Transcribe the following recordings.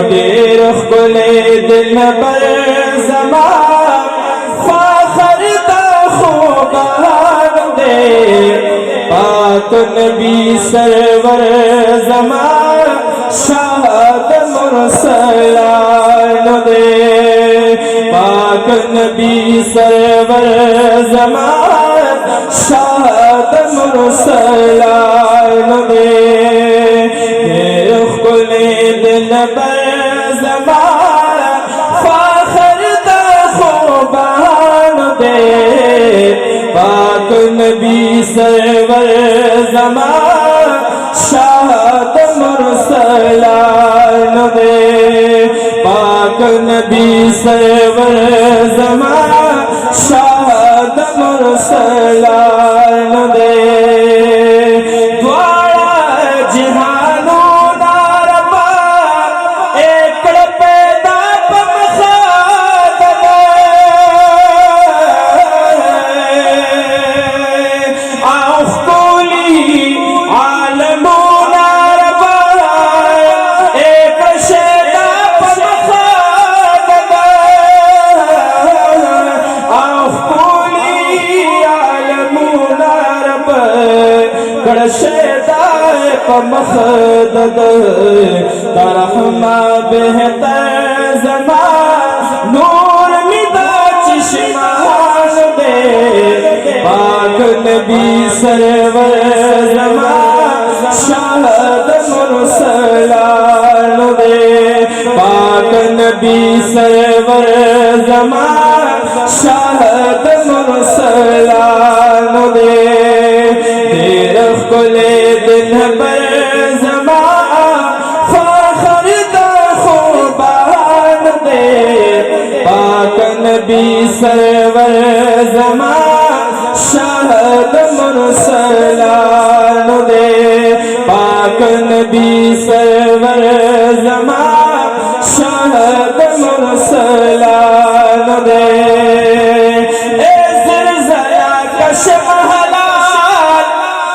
دیر خلے دل بر زمان فاخر دا خوبان دے پاک نبی سرور زمان شاد مرسلان دے پاک نبی سرور زمان شاد مرسلان دے دل بر زمان فاخر دا خوبان دے پاک نبی سرور زمان شاد مرسلان دے پاک نبی سرور زمان شاد مرسلان دے مخدد ترحمہ بہتر زمان نور مدا چشمان دے پاک نبی سرور زمان شاد مرسلان دے پاک نبی سرور زمان شاد مرسلان دے دیر کلے دن پر نبی سرور زمان شاد مرسلان دے پاک نبی سرور زمان شاد مرسلان دے اے زرزیا کش محلال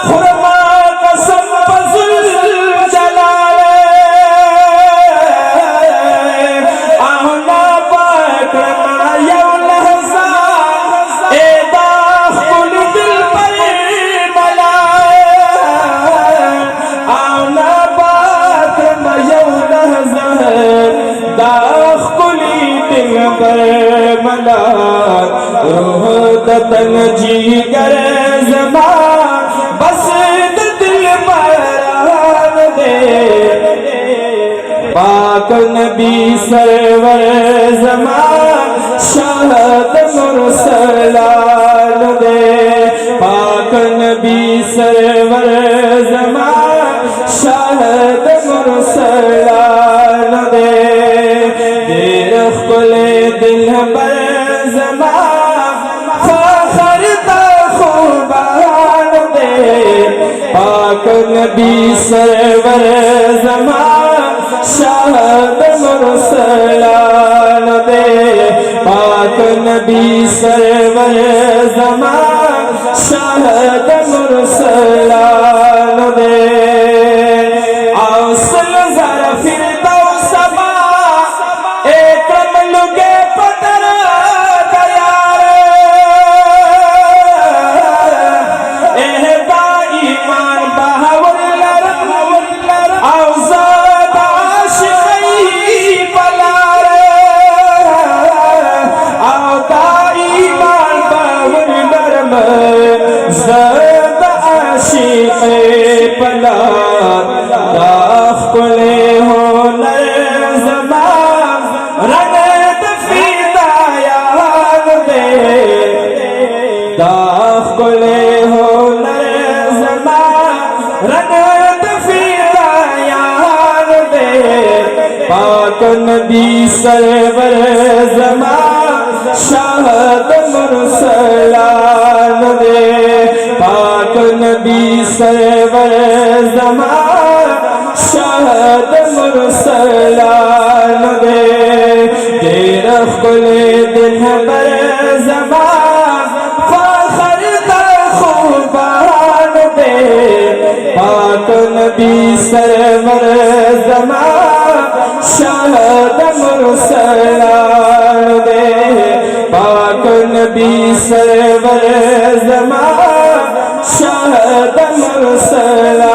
خرما قسم فضل جلال آہنا پاکرما روح دتن جیگر زمان بس دل بران دے پاک نبی سرور زمان شاد مرسلان دے پاک نبی سرور زمان شاد مرسلان دے دیر خلے دل بر پاک نبی سرور زمان شاد مرسلان دے پاک نبی سرور زمان شاد مرسلان دے آسل ذرا فردوس سما اکرم لگے پتر دیار اہدا ایمان بہور لرم اوزاد عاشقی پلار اودا ایمان بہور لرم زاد عاشقی پلار داخ کلے ہونر زمان رنگ فیدایان دے داخ کلے ہونر زمان رنگ فیدایان دے پاک نبی سرور زمان شاد مرسلان دے پاک نبی سرور زمان شاد مرسلان دے دیر خلے دل بر زمان فاخر دا خوبان دے پاک نبی سرور زمان شاد نبی سرور زمان شہد مرسلہ